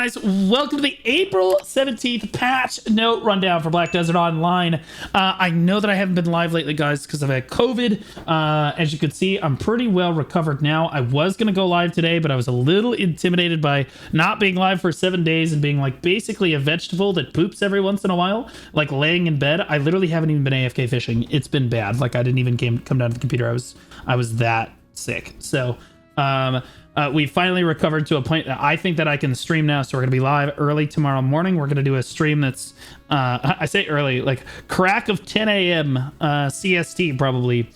guys, welcome to the April 17th patch note rundown for Black Desert Online. I know that I haven't been live lately, guys, because I've had COVID. As you can see, I'm pretty well recovered now. I was going to go live today, but I was a little intimidated by not being live for 7 days and being like basically a vegetable that poops every once in a while, like laying in bed. I literally haven't even been AFK fishing. It's been bad. Like I didn't even come down to the computer. I was that sick. So, we finally recovered to a point that I think that I can stream now. So we're going to be live early tomorrow morning. We're going to do a stream that's, I say early, like crack of 10 a.m. CST probably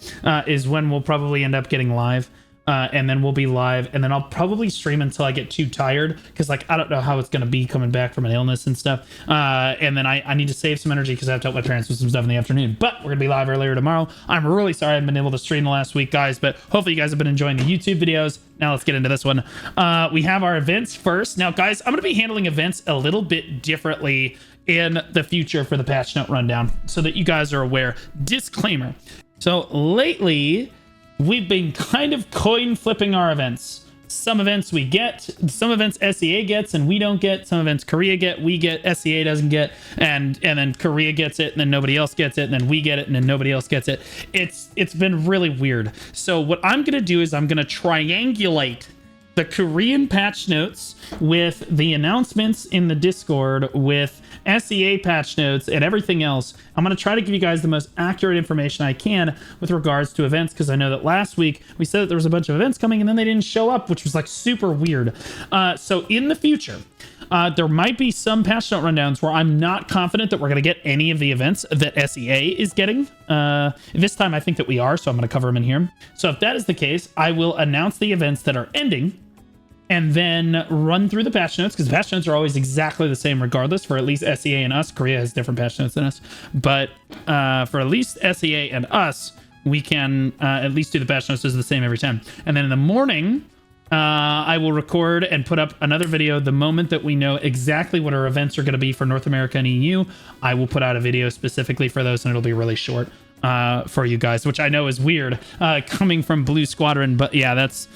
is when we'll probably end up getting live. And then we'll be live, and then I'll probably stream until I get too tired, because like I don't know how it's going to be coming back from an illness and stuff. And then I need to save some energy because I have to help my parents with some stuff in the afternoon. But we're going to be live earlier tomorrow. I'm really sorry I haven't been able to stream the last week, guys, but hopefully you guys have been enjoying the YouTube videos. Now let's get into this one. We have our events first. Now, guys, I'm going to be handling events a little bit differently in the future for the patch note rundown so that you guys are aware. Disclaimer. So lately, we've been kind of coin flipping our events. Some events we get, some events SEA gets and we don't get, some events Korea get, we get, SEA doesn't get, and then Korea gets it and then nobody else gets it, and then we get it and then nobody else gets it. It's been really weird. So what I'm gonna do is I'm gonna triangulate the Korean patch notes with the announcements in the Discord with SEA patch notes and everything else. I'm going to try to give you guys the most accurate information I can with regards to events, because I know that last week we said that there was a bunch of events coming and then they didn't show up, which was like super weird. So in the future, there might be some patch note rundowns where I'm not confident that we're going to get any of the events that SEA is getting. This time I think that we are, so I'm going to cover them in here. So if that is the case, I will announce the events that are ending and then run through the patch notes, because patch notes are always exactly the same regardless for at least SEA and us. Korea has different patch notes than us, but for at least SEA and us, we can at least do the patch notes as the same every time. And then in the morning, I will record and put up another video the moment that we know exactly what our events are going to be for North America and EU. I will put out a video specifically for those, and it'll be really short for you guys, which I know is weird coming from Blue Squadron, but yeah, that's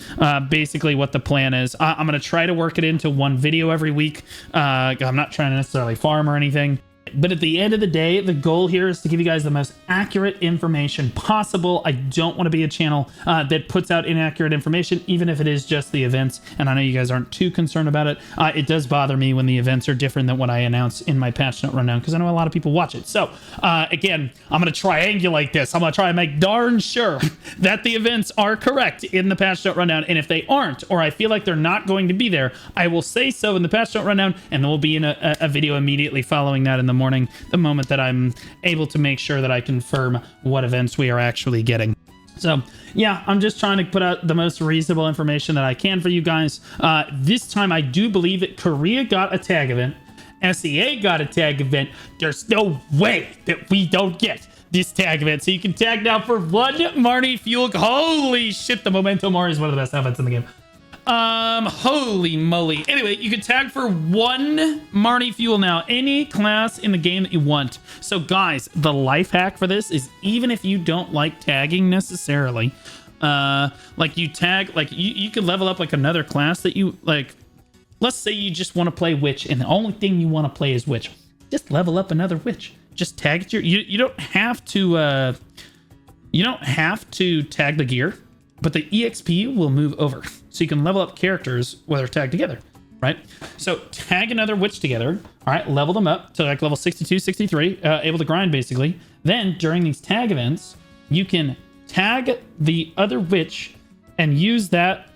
basically what the plan is. I'm going to try to work it into one video every week. I'm not trying to necessarily farm or anything, but at the end of the day, the goal here is to give you guys the most accurate information possible. I don't want to be a channel that puts out inaccurate information, even if it is just the events. And I know you guys aren't too concerned about it. It does bother me when the events are different than what I announce in my patch note rundown, because I know a lot of people watch it. So again, I'm going to triangulate this. I'm going to try and make darn sure that the events are correct in the patch note rundown. And if they aren't, or I feel like they're not going to be there, I will say so in the patch note rundown, and then we'll be in a video immediately following that in the morning, the moment that I'm able to make sure that I confirm what events we are actually getting. So yeah, I'm just trying to put out the most reasonable information that I can for you guys. This time I do believe that Korea got a tag event, SEA got a tag event. There's no way that we don't get this tag event. So you can tag now for 1 Marnie Fuel. Holy shit, the Memento Mori is one of the best outfits in the game. Holy moly. Anyway, you can tag for 1 Marnie Fuel now, any class in the game that you want. So guys, the life hack for this is, even if you don't like tagging necessarily, like you tag, like you could level up like another class that you like. Let's say you just want to play witch and the only thing you want to play is witch. Just level up another witch. Just tag it. You don't have to tag the gear, but the EXP will move over. So you can level up characters while they're tagged together, right? So tag another witch together, all right? Level them up to like level 62, 63, able to grind basically. Then during these tag events, you can tag the other witch and use that,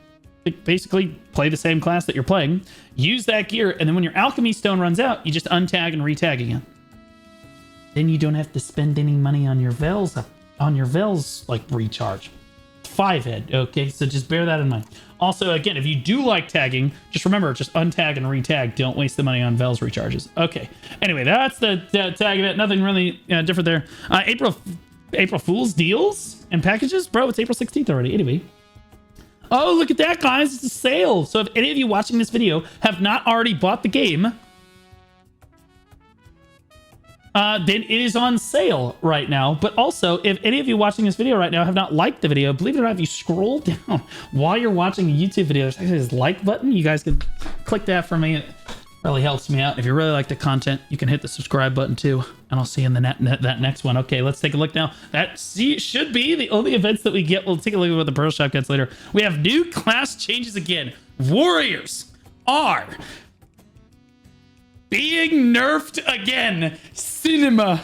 basically play the same class that you're playing, use that gear, and then when your alchemy stone runs out, you just untag and retag again. Then you don't have to spend any money on your Vels, like recharge. 5 head, okay? So just bear that in mind. Also, again, if you do like tagging, just remember, just untag and retag. Don't waste the money on Vels recharges. Okay. Anyway, that's the tag event. Nothing really different there. April Fool's deals and packages? Bro, it's April 16th already. Anyway. Oh, look at that, guys. It's a sale. So if any of you watching this video have not already bought the game, then it is on sale right now. But also, if any of you watching this video right now have not liked the video, believe it or not, if you scroll down while you're watching a YouTube video, there's actually this like button. You guys can click that for me. Really helps me out. If you really like the content, you can hit the subscribe button too, and I'll see you in the that next one. Okay, let's take a look now. That should be the only events that we get. We'll take a look at what the Pearl Shop gets later. We have new class changes again. Warriors are being nerfed again. Cinema.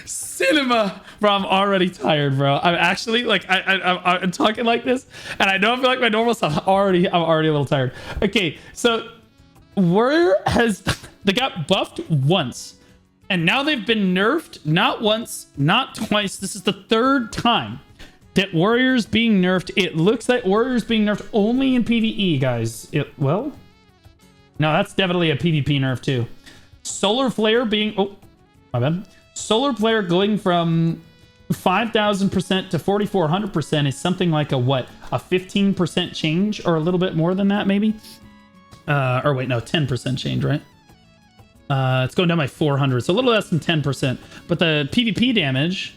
Cinema. Bro, I'm already tired, bro. I'm actually like I'm talking like this, and I don't feel like my normal self. I'm already a little tired. Okay, so Warrior they got buffed once, and now they've been nerfed not once, not twice. This is the third time that Warrior's being nerfed. It looks like Warrior's being nerfed only in PvE, guys. No, that's definitely a PvP nerf too. Solar Flare being my bad. Solar Flare going from 5,000% to 4,400% is something like a 15% change, or a little bit more than that, maybe. Or wait, no, 10% change, right? It's going down by 400, so a little less than 10%. But the PvP damage,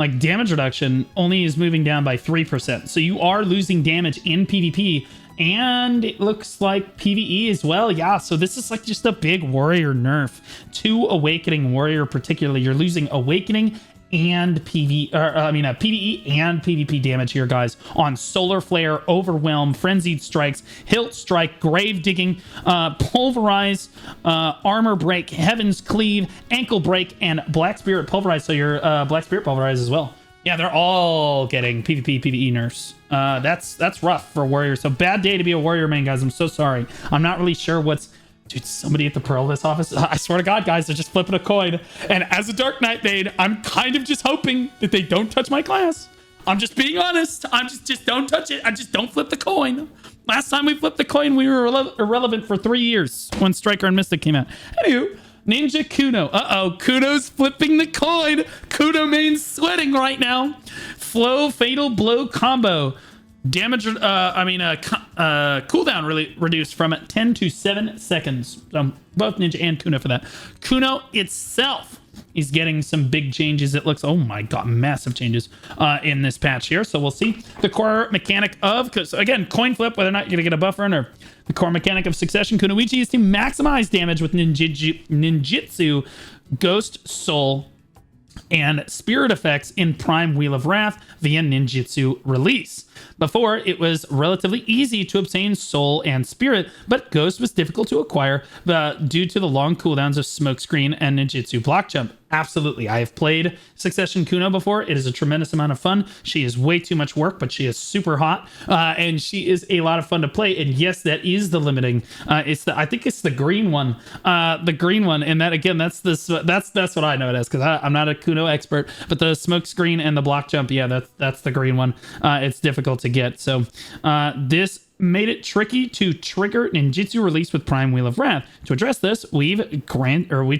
like damage reduction, only is moving down by 3%. So you are losing damage in PvP, and it looks like PvE as well. Yeah, so this is like just a big Warrior nerf to Awakening Warrior. Particularly, you're losing Awakening and PvE and PvP damage here, guys, on Solar Flare, Overwhelm, Frenzied Strikes, Hilt Strike, Grave Digging, Pulverize, Armor Break, Heaven's Cleave, Ankle Break, and Black Spirit Pulverize. So your Black Spirit Pulverize as well. Yeah, they're all getting PvP, PvE nerfs. That's rough for Warrior. So bad day to be a Warrior main, guys. I'm so sorry. I'm not really sure what's... Dude, somebody at the Pearl List office? I swear to God, guys, they're just flipping a coin. And as a Dark Knight main, I'm kind of just hoping that they don't touch my class. I'm just being honest. I'm just don't touch it. I just don't flip the coin. Last time we flipped the coin, we were irrelevant for 3 years when Striker and Mystic came out. Anywho, Ninja Kuno. Kuno's flipping the coin. Kuno main's sweating right now. Flow Fatal Blow combo. Damage, cooldown really reduced from 10 to 7 seconds. Both Ninja and Kuno for that. Kuno itself is getting some big changes. It looks, oh my God, massive changes in this patch here. So we'll see the core mechanic of, because again, coin flip, whether or not you're going to get a buffer or the core mechanic of Succession Kunoichi is to maximize damage with ninjutsu, Ghost Soul, and Spirit effects in Prime Wheel of Wrath via ninjutsu release. Before, it was relatively easy to obtain Soul and Spirit, but Ghost was difficult to acquire due to the long cooldowns of Smokescreen and ninjutsu block jump. Absolutely. I have played Succession Kuno before. It is a tremendous amount of fun. She is way too much work, but she is super hot, and she is a lot of fun to play. And yes, that is the limiting. I think it's the green one. The green one, and that again, that's what I know it as, because I'm not a Kuno expert. But the smoke screen and the block jump, yeah, that's the green one. It's difficult to get. So this made it tricky to trigger ninjutsu release with Prime Wheel of Wrath. To address this, we've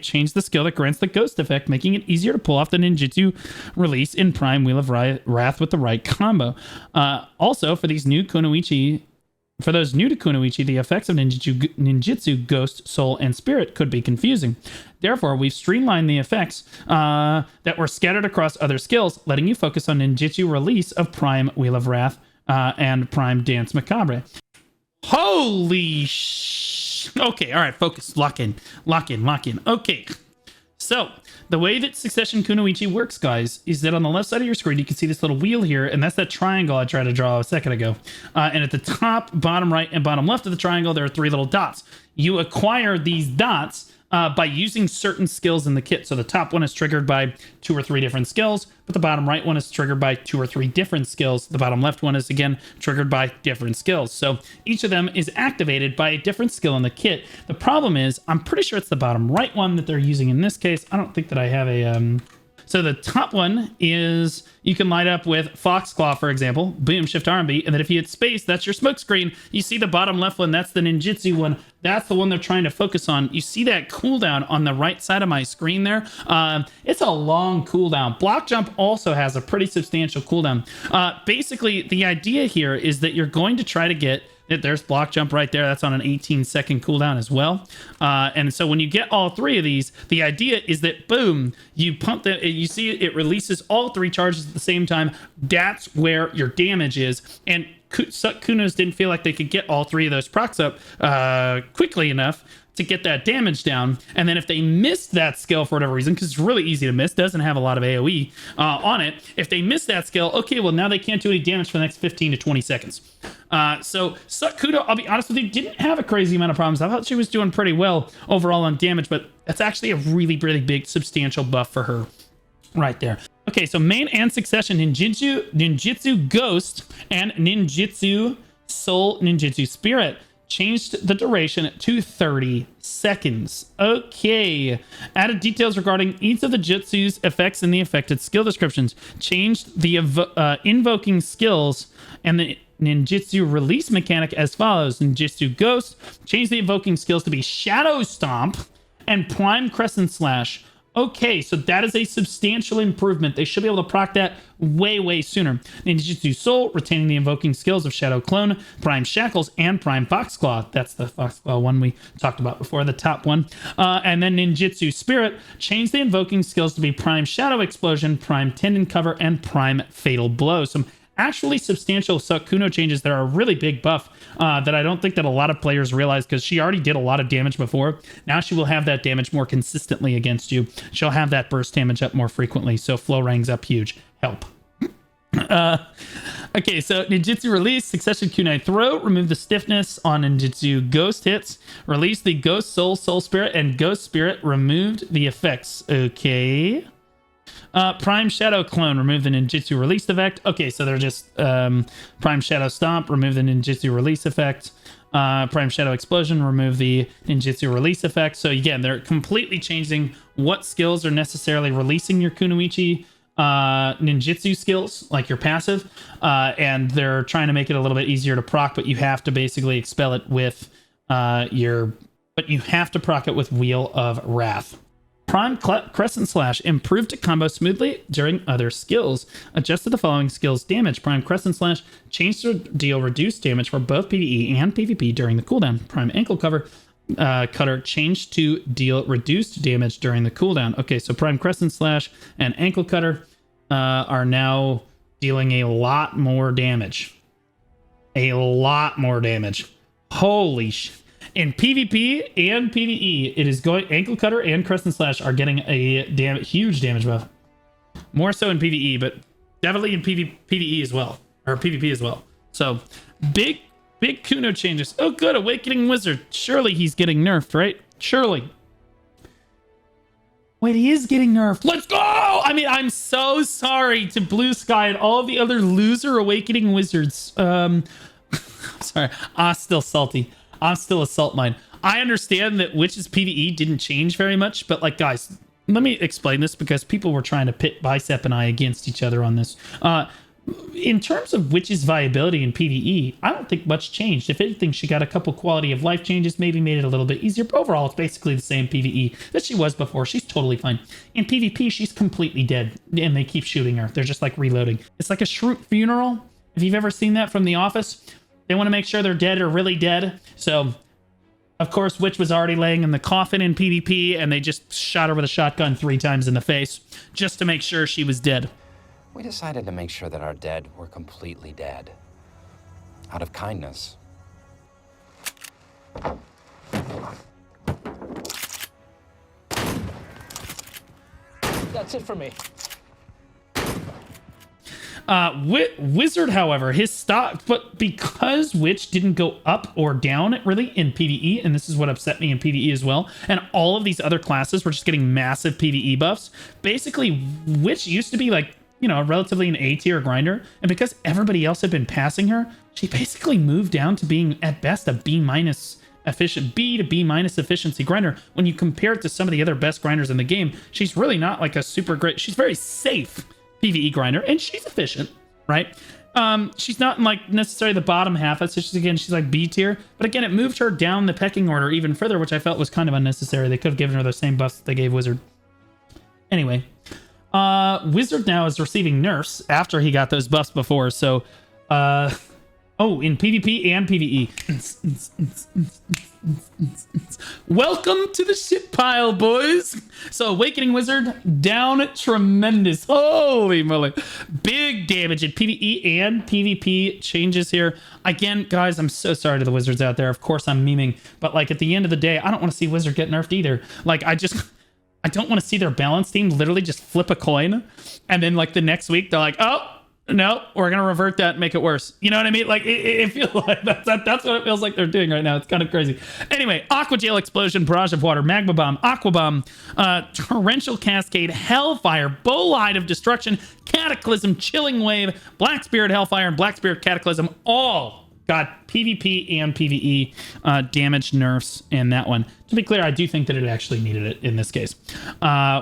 changed the skill that grants the ghost effect, making it easier to pull off the ninjutsu release in Prime Wheel of Wrath with the right combo. Also, for those new to Kunoichi, the effects of ninjutsu, Ghost, Soul, and Spirit could be confusing. Therefore, we've streamlined the effects that were scattered across other skills, letting you focus on ninjutsu release of Prime Wheel of Wrath and Prime Dance Macabre. Holy Okay, all right, focus. Lock in. Okay. So, the way that Succession Kunoichi works, guys, is that on the left side of your screen, you can see this little wheel here, and that's that triangle I tried to draw a second ago. And at the top, bottom right, and bottom left of the triangle, there are 3 little dots. You acquire these dots by using certain skills in the kit. So the top one is triggered by 2 or 3 different skills, but the bottom right one is triggered by 2 or 3 different skills. The bottom left one is, again, triggered by different skills. So each of them is activated by a different skill in the kit. The problem is, I'm pretty sure it's the bottom right one that they're using in this case. I don't think that I have a... So the top one is you can light up with Foxclaw, for example. Boom, Shift RMB. And then if you hit space, that's your smoke screen. You see the bottom left one, that's the ninjutsu one. That's the one they're trying to focus on. You see that cooldown on the right side of my screen there? It's a long cooldown. Block jump also has a pretty substantial cooldown. Basically, the idea here is that you're going to try to get... There's block jump right there. That's on an 18-second cooldown as well. And so when you get all 3 of these, the idea is that, boom, you pump the... You see it releases all 3 charges at the same time. That's where your damage is. And Kunos didn't feel like they could get all 3 of those procs up quickly enough to get that damage down. And then if they missed that skill for whatever reason, because it's really easy to miss, doesn't have a lot of AoE on it. If they miss that skill, okay, well, now they can't do any damage for the next 15 to 20 seconds. So Sakudo, I'll be honest with you, didn't have a crazy amount of problems. I thought she was doing pretty well overall on damage, but that's actually a really, really big, substantial buff for her right there. Okay, so main and succession, Ninjutsu Ghost and Ninjutsu Soul, Ninjutsu Spirit changed the duration to 30 seconds. Okay. Added details regarding each of the jutsu's effects in the affected skill descriptions. Changed the invoking skills and the ninjutsu release mechanic as follows. Ninjutsu Ghost changed the invoking skills to be Shadow Stomp and Prime Crescent Slash. Okay, so that is a substantial improvement. They should be able to proc that way, way sooner. Ninjutsu Soul, retaining the invoking skills of Shadow Clone, Prime Shackles, and Prime Foxclaw. That's the Foxclaw one we talked about before, the top one. And then Ninjutsu Spirit, change the invoking skills to be Prime Shadow Explosion, Prime Tendon Cover, and Prime Fatal Blow. Some actually substantial Sakuno changes that are a really big buff that I don't think that a lot of players realize, because she already did a lot of damage before. Now she will have that damage more consistently against you. She'll have that burst damage up more frequently, so flow ranks up huge. Help. Okay, so Ninjutsu Release, Succession Kunai Throw, remove the stiffness on Ninjutsu Ghost hits, release the Ghost Soul, Soul Spirit, and Ghost Spirit, removed the effects. Okay. Prime Shadow Clone, remove the Ninjutsu Release effect. Okay, so they're just Prime Shadow Stomp, remove the Ninjutsu Release effect. Prime Shadow Explosion, remove the Ninjutsu Release effect. So again, they're completely changing what skills are necessarily releasing your Kunoichi ninjutsu skills, like your passive, and they're trying to make it a little bit easier to proc, but you have to basically expel it with you have to proc it with Wheel of Wrath. Prime Crescent Slash, improved to combo smoothly during other skills. Adjusted the following skills damage. Prime Crescent Slash, changed to deal reduced damage for both PvE and PvP during the cooldown. Prime Ankle Cutter, changed to deal reduced damage during the cooldown. Okay, so Prime Crescent Slash and Ankle Cutter are now dealing a lot more damage. A lot more damage. Holy shit. In PvP and PvE, it is going. Ankle Cutter and Crescent Slash are getting a huge damage buff. More so in PvE, but definitely in PvE as well, or PvP as well. So big Kuno changes. Oh, good, Awakening Wizard. Surely he's getting nerfed, right? Surely. Wait, he is getting nerfed. Let's go! I mean, I'm so sorry to Blue Sky and all of the other loser Awakening Wizards. Sorry, I'm still salty. I'm still a salt mine. I understand that Witch's PvE didn't change very much, but like, guys, let me explain this, because people were trying to pit Bicep and I against each other on this. In terms of Witch's viability in PvE, I don't think much changed. If anything, she got a couple quality of life changes, maybe made it a little bit easier, but overall, it's basically the same PvE that she was before. She's totally fine. In PvP, she's completely dead, and they keep shooting her. They're just like reloading. It's like a Shroot funeral. If you've ever seen that from The Office, they want to make sure they're dead or really dead. So, of course, Witch was already laying in the coffin in PvP, and they just shot her with a shotgun 3 times in the face just to make sure she was dead. We decided to make sure that our dead were completely dead. Out of kindness. That's it for me. Wizard, however, his stock, but because Witch didn't go up or down really in PvE, and this is what upset me in PvE as well, and all of these other classes were just getting massive PvE buffs. Basically, Witch used to be like, you know, relatively an A tier grinder, and because everybody else had been passing her, she basically moved down to being at best a B minus efficient, B to B minus efficiency grinder. When you compare it to some of the other best grinders in the game, she's really not like a super great, she's very safe PvE grinder, and she's efficient, right? She's not in like necessarily the bottom half. That's just, again, she's like B tier, but again, it moved her down the pecking order even further, which I felt was kind of unnecessary. They could have given her the same buffs that they gave Wizard. Anyway, Wizard now is receiving nerfs after he got those buffs before, so Oh, in PvP and PvE. Welcome to the shit pile, boys. So Awakening Wizard down tremendous. Holy moly. Big damage in PvE and PvP changes here. Again, guys, I'm so sorry to the wizards out there. Of course, I'm memeing. But like at the end of the day, I don't want to see Wizard get nerfed either. Like I don't want to see their balance team literally just flip a coin. And then like the next week, they're like, oh, no, we're going to revert that and make it worse. You know what I mean? Like, it feels like that's what it feels like they're doing right now. It's kind of crazy. Anyway, Aqua Jail Explosion, Barrage of Water, Magma Bomb, Aqua Bomb, Torrential Cascade, Hellfire, Bolide of Destruction, Cataclysm, Chilling Wave, Black Spirit Hellfire, and Black Spirit Cataclysm all got PvP and PvE damage nerfs in that one. To be clear, I do think that it actually needed it in this case.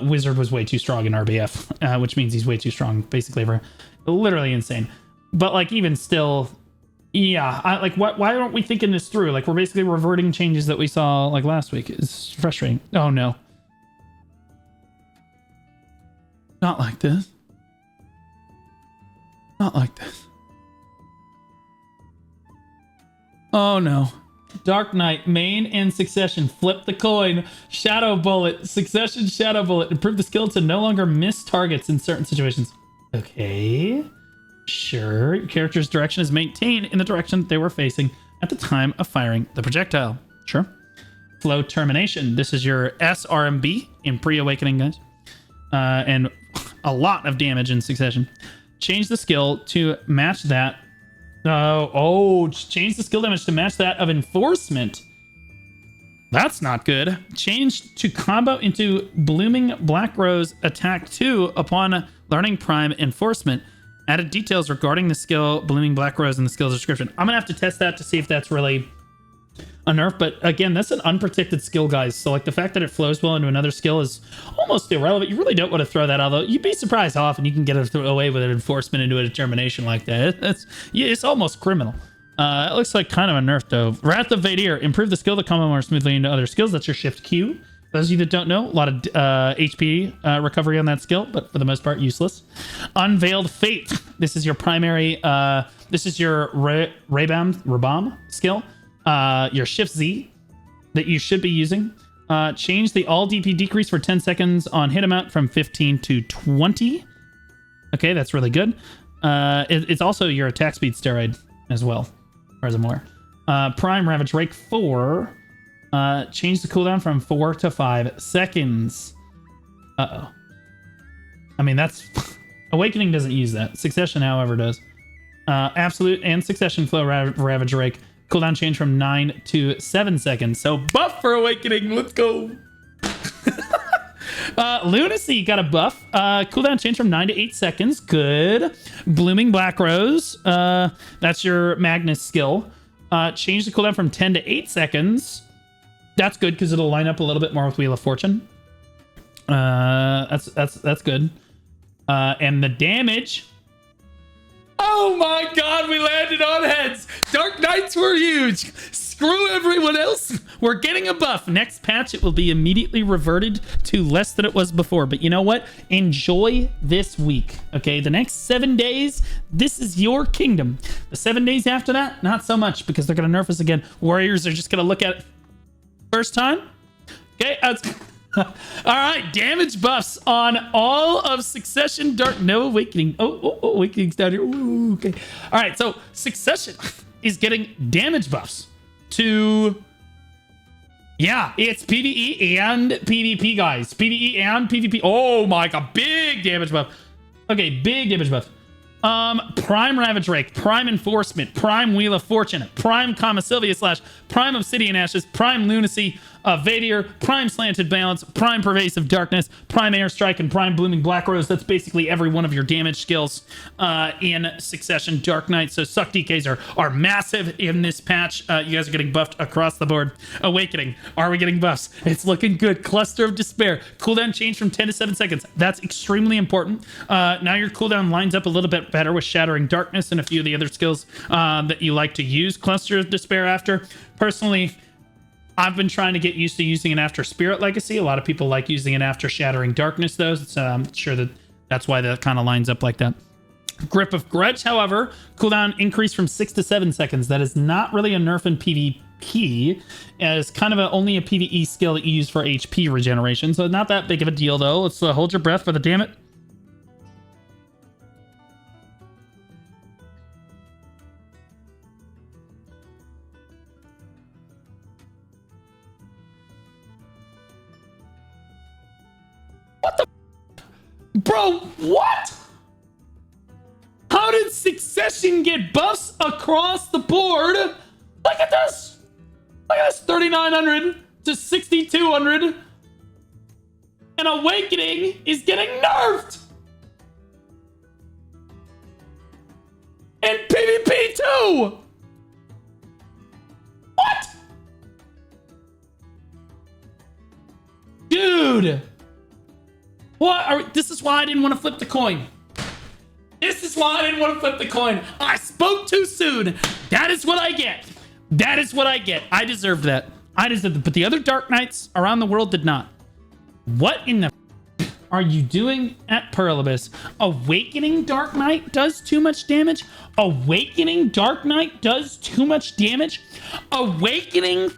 Wizard was way too strong in RBF, which means he's way too strong basically for literally insane. But like even still, yeah, why aren't we thinking this through? Like we're basically reverting changes that we saw like last week. It's frustrating. Oh no. Not like this. Not like this. Oh no. Dark Knight, main and Succession. Flip the coin. Shadow Bullet. Succession, Shadow Bullet. Improve the skill to no longer miss targets in certain situations. Okay. Sure. Your character's direction is maintained in the direction they were facing at the time of firing the projectile. Sure. Flow Termination. This is your SRMB in Pre-Awakening, guys. And a lot of damage in Succession. Change the skill to match that. Change the skill damage to match that of Enforcement. That's not good. Change to combo into Blooming Black Rose Attack 2 upon learning Prime Enforcement. Added details regarding the skill Blooming Black Rose in the skill's description. I'm gonna have to test that to see if that's really a nerf, but again, that's an unprotected skill, guys. So like the fact that it flows well into another skill is almost irrelevant. You really don't want to throw that out, though. You'd be surprised how often you can get away with an Enforcement into a determination like that. It's almost criminal. It looks like kind of a nerf though. Wrath of Vadir. Improve the skill to combo more smoothly into other skills. That's your shift Q. Those of you that don't know, a lot of HP recovery on that skill, but for the most part, useless. Unveiled Fate. This is your primary, this is your Rabam skill. Your shift Z that you should be using. Change the all DP decrease for 10 seconds on hit amount from 15 to 20. Okay, that's really good. It's also your attack speed steroid as well, as far as I'm aware. Prime Ravage Rake 4. Change the cooldown from 4 to 5 seconds. Uh-oh. I mean, that's... Awakening doesn't use that. Succession, however, does. Absolute and Succession Flow Ravage Rake. Cooldown change from 9 to 7 seconds. So buff for Awakening. Let's go. Lunacy got a buff. Cooldown change from 9 to 8 seconds. Good. Blooming Black Rose. That's your Magnus skill. Change the cooldown from 10 to 8 seconds. That's good because it'll line up a little bit more with Wheel of Fortune. That's good. And the damage. Oh my god, we landed on heads. Dark Knights were huge. Screw everyone else. We're getting a buff. Next patch, it will be immediately reverted to less than it was before. But you know what? Enjoy this week. Okay, the next 7 days, this is your kingdom. The 7 days after that, not so much because they're going to nerf us again. Warriors are just going to look at it first time. Okay, all right, damage buffs on all of Succession, no Awakening. Oh, Awakening's down here. Ooh, okay. All right, so Succession is getting damage buffs to... Yeah, it's PvE and PvP, guys. PvE and PvP. Oh my god, big damage buff. Okay, big damage buff. Prime Ravage Rake, Prime Enforcement, Prime Wheel of Fortune, Prime Kama Sylvia / Prime Obsidian Ashes, Prime Lunacy, Vadir, Prime Slanted Balance, Prime Pervasive Darkness, Prime Airstrike, and Prime Blooming Black Rose. That's basically every one of your damage skills in Succession Dark Knight. So suck DKs are massive in this patch. You guys are getting buffed across the board. Awakening, are we getting buffs? It's looking good. Cluster of Despair, cooldown change from 10 to 7 seconds. That's extremely important. Now your cooldown lines up a little bit better with Shattering Darkness and a few of the other skills that you like to use Cluster of Despair after. Personally, I've been trying to get used to using it after Spirit Legacy. A lot of people like using it after Shattering Darkness, though. So I'm sure that's why that kind of lines up like that. Grip of Grudge, however, cooldown increased from 6 to 7 seconds. That is not really a nerf in PvP. It's kind of only a PvE skill that you use for HP regeneration, so not that big of a deal, though. Let's hold your breath for the damn it. What the bro, what? How did Succession get buffs across the board? Look at this! Look at this, 3,900 to 6,200. And Awakening is getting nerfed! And PvP too! What? Dude! What? This is why I didn't want to flip the coin. This is why I didn't want to flip the coin. I spoke too soon. That is what I get. That is what I get. I deserved that. I deserved it. But the other Dark Knights around the world did not. What in the are you doing at Pearlibus? Awakening Dark Knight does too much damage? Awakening Dark Knight does too much damage? Awakening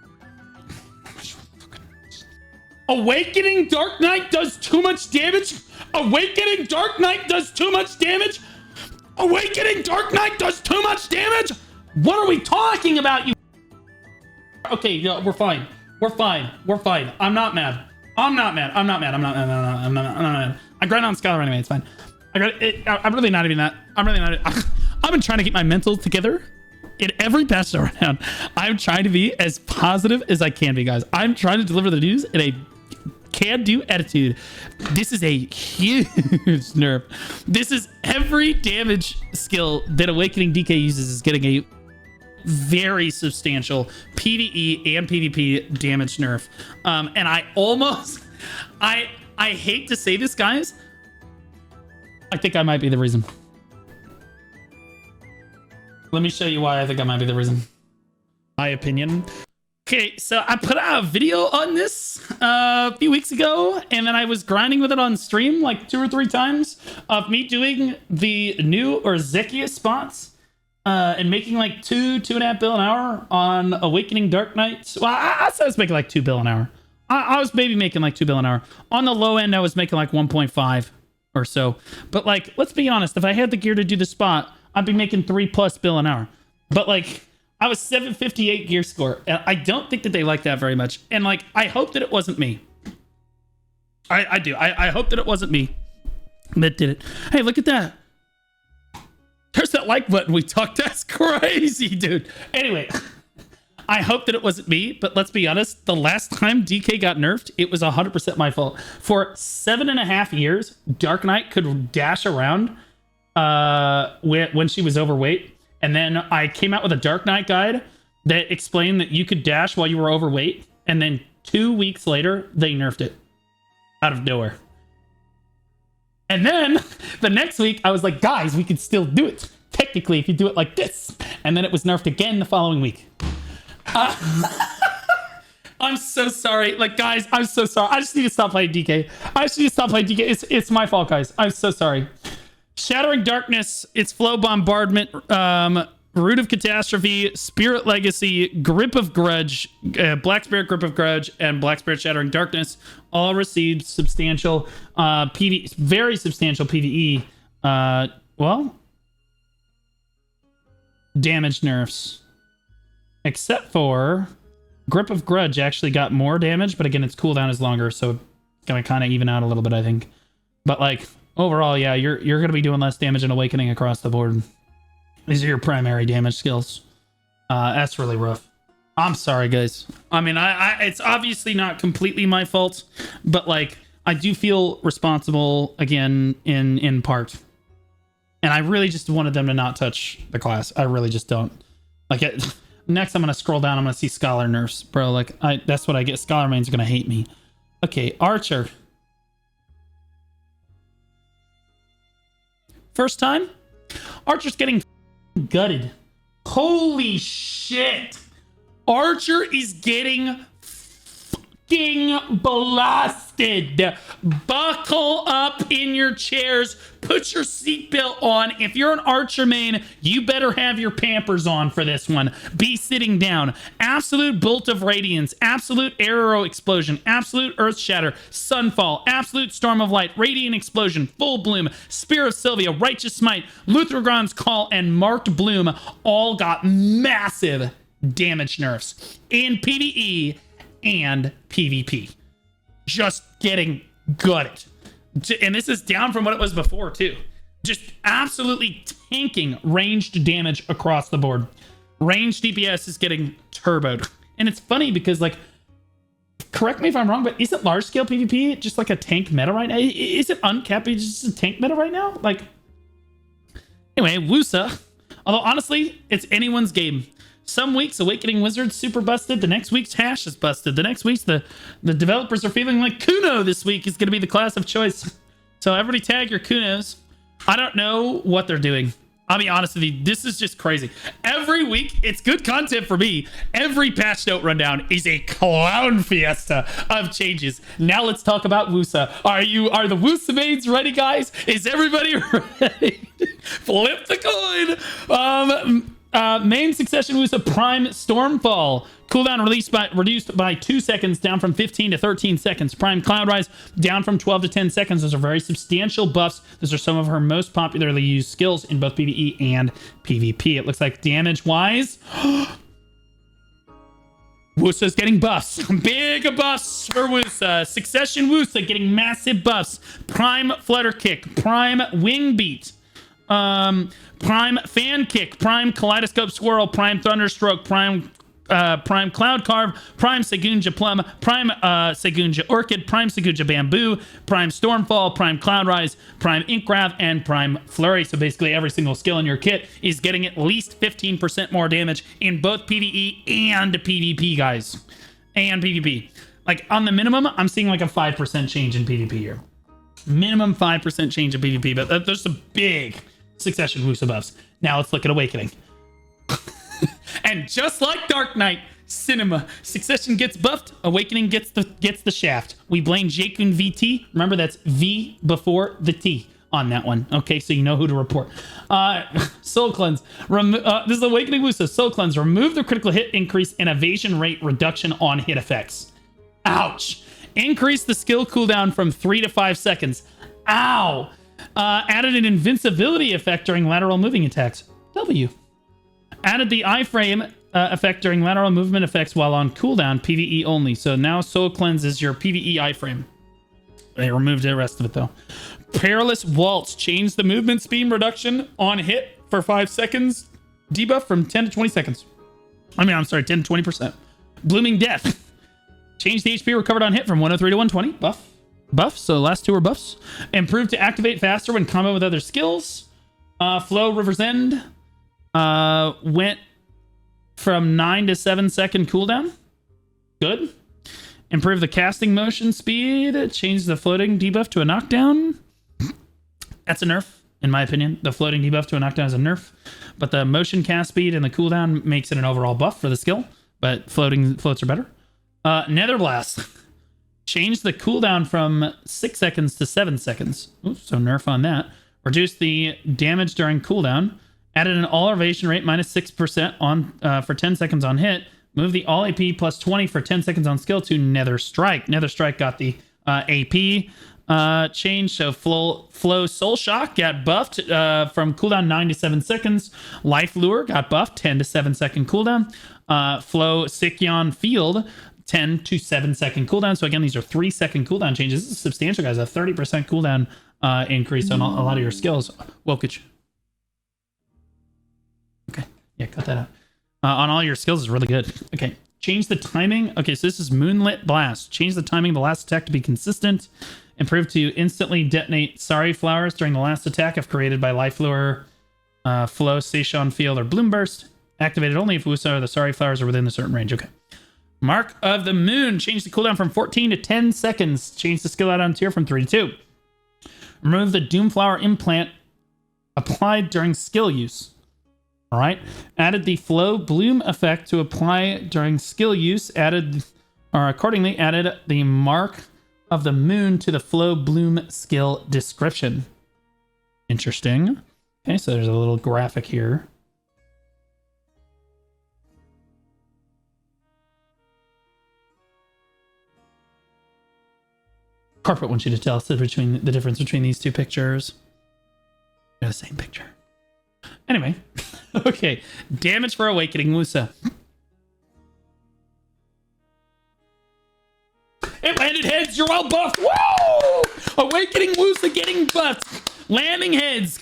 Dark Knight does too much damage? Awakening Dark Knight does too much damage? Awakening Dark Knight does too much damage? What are we talking about, you? Okay, yeah, we're fine. We're fine. We're fine. I'm not mad. I'm not mad. I'm not mad. I'm not mad. I'm not mad. I grind on Scholar anyway. It's fine. I'm really not even that. I'm really not. I've been trying to keep my mental together in every patch around. I'm trying to be as positive as I can be, guys. I'm trying to deliver the news in a can-do attitude. This is a huge nerf. This is every damage skill that Awakening DK uses is getting a very substantial PvE and PvP damage nerf. And I almost, I hate to say this, guys. I think I might be the reason. Let me show you why I think I might be the reason. My opinion. Okay, so I put out a video on this a few weeks ago, and then I was grinding with it on stream like 2 or 3 times of me doing the new or Zekiah spots and making like $2.5 bill an hour on Awakening Dark Knights. Well, I said I was making like $2 bill an hour. I was maybe making like $2 bill an hour. On the low end, I was making like 1.5 or so. But like, let's be honest, if I had the gear to do the spot, I'd be making $3+ bill an hour. But like, I was 758 gear score. And I don't think that they like that very much. And like, I hope that it wasn't me. I do. I hope that it wasn't me that did it. Hey, look at that. There's that like button we talked. That's crazy, dude. Anyway, I hope that it wasn't me, but let's be honest. The last time DK got nerfed, it was 100% my fault. For 7.5 years, Dark Knight could dash around when she was overweight. And then I came out with a Dark Knight guide that explained that you could dash while you were overweight. And then 2 weeks later, they nerfed it out of nowhere. And then the next week, I was like, guys, we can still do it. Technically, if you do it like this. And then it was nerfed again the following week. I'm so sorry. Like, guys, I'm so sorry. I just need to stop playing DK. It's my fault, guys. I'm so sorry. Shattering Darkness, its Flow Bombardment, Root of Catastrophe, Spirit Legacy, Grip of Grudge, Black Spirit Grip of Grudge, and Black Spirit Shattering Darkness all received substantial very substantial PvE damage nerfs. Except for Grip of Grudge actually got more damage, but again, its cooldown is longer, so it's gonna kind of even out a little bit, I think. But like overall, yeah, you're gonna be doing less damage in Awakening across the board. These are your primary damage skills. That's really rough. I'm sorry, guys. I mean, it's obviously not completely my fault, but like I do feel responsible again in part. And I really just wanted them to not touch the class. I really just don't. Like next, I'm gonna scroll down. I'm gonna see Scholar nerfs, bro. Like that's what I get. Scholar mains are gonna hate me. Okay, Archer. First time, Archer's getting gutted. Holy shit. Archer is getting fucking blasted. busted. Buckle up in your chairs. Put your seatbelt on. If you're an Archer main, you better have your Pampers on for this one. Be sitting down. Absolute Bolt of Radiance. Absolute Arrow Explosion. Absolute Earth Shatter. Sunfall. Absolute Storm of Light. Radiant Explosion. Full Bloom. Spear of Sylvia. Righteous Smite. Luthragon's Call. And Marked Bloom all got massive damage nerfs in PvE and PvP. Just getting gutted. And this is down from what it was before too. Just absolutely tanking ranged damage across the board. Ranged DPS is getting turboed. And it's funny because, like, correct me if I'm wrong, but isn't large scale PvP just like a tank meta right now? Is it uncapped? It's just a tank meta right now? Like, anyway, Woosa. Although honestly, it's anyone's game. Some weeks Awakening Wizard's super busted. The next week's Hash is busted. The next week's the developers are feeling like Kuno this week is going to be the class of choice. So everybody tag your Kunos. I don't know what they're doing. I'll be honest with you. This is just crazy. Every week, it's good content for me. Every patch note rundown is a clown fiesta of changes. Now let's talk about Woosa. Are the Woosa mains ready, guys? Is everybody ready? Flip the coin. Main Succession Woosa Prime Stormfall. Cooldown reduced by 2 seconds, down from 15 to 13 seconds. Prime Cloud Rise down from 12 to 10 seconds. Those are very substantial buffs. Those are some of her most popularly used skills in both PvE and PvP. It looks like damage-wise, Woosa's getting buffs. Big buffs for Woosa. Succession Woosa getting massive buffs. Prime Flutter Kick. Prime Wing Beat. Prime Fan Kick, Prime Kaleidoscope Swirl, Prime Thunderstroke, Prime Cloud Carve, Prime Segunja Plum, Prime Segunja Orchid, Prime Segunja Bamboo, Prime Stormfall, Prime Cloud Rise, Prime Ink Wrath, and Prime Flurry. So basically every single skill in your kit is getting at least 15% more damage in both PvE and PvP, guys. And PvP. Like, on the minimum, I'm seeing like a 5% change in PvP here. Minimum 5% change in PvP, but there's some big Succession Woosa buffs. Now let's look at Awakening. And just like Dark Knight Cinema, Succession gets buffed, Awakening gets the shaft. We blame Jakun VT. Remember, that's V before the T on that one. Okay, so you know who to report. Soul Cleanse. This is Awakening Woosa. Soul Cleanse. Remove the critical hit increase and evasion rate reduction on hit effects. Ouch. Increase the skill cooldown from 3 to 5 seconds. Ow. Added an invincibility effect during lateral moving attacks. W. Added the iframe effect during lateral movement effects while on cooldown, PvE only. So now Soul Cleanse is your PvE iframe. They removed the rest of it though. Perilous Waltz. Changed the movement speed reduction on hit for 5 seconds. Debuff from 10 to 20 seconds. 10 to 20%. Blooming Death. Changed the HP recovered on hit from 103 to 120. Buff. So the last two are buffs. Improved to activate faster when combo with other skills. Flow River's End. Went from 9 to 7 second cooldown. Good. Improved the casting motion speed. Changed the floating debuff to a knockdown. That's a nerf, in my opinion. The floating debuff to a knockdown is a nerf. But the motion cast speed and the cooldown makes it an overall buff for the skill. But floats are better. Nether Blast. Changed the cooldown from 6 seconds to 7 seconds. Oops, so nerf on that. Reduced the damage during cooldown. Added an all evasion rate minus 6% on for 10 seconds on hit. Moved the all AP plus 20 for 10 seconds on skill to Nether Strike. Nether Strike got the AP change. So Flow Soul Shock got buffed from cooldown 9 to 7 seconds. Life Lure got buffed 10 to 7 second cooldown. Flow Sikyon Field 10 to 7 second cooldown. So again, these are 3 second cooldown changes. This is substantial, guys. A 30% cooldown increase on a lot of your skills. Wokage. Okay. Yeah, cut that out. On all your skills is really good. Okay. Change the timing. Okay, so this is Moonlit Blast. Change the timing of the last attack to be consistent. Improve to instantly detonate Sorry Flowers during the last attack if created by Life Lure, Flow, Seishon Field, or Bloom Burst. Activated only if Woosa or the Sorry Flowers are within a certain range. Okay. Mark of the Moon. Change the cooldown from 14 to 10 seconds. Change the skill add-on tier from 3 to 2. Remove the Doomflower implant applied during skill use. All right. Added the Flow Bloom effect to apply during skill use. Accordingly, added the Mark of the moon to the flow bloom skill description. Interesting. Okay, so there's a little graphic here. Carpet wants you to tell us the difference between these two pictures. They're the same picture. Anyway, okay. Damage for Awakening Woosa. It landed heads. You're well buffed. Whoa! Awakening Woosa getting buffed. Landing heads.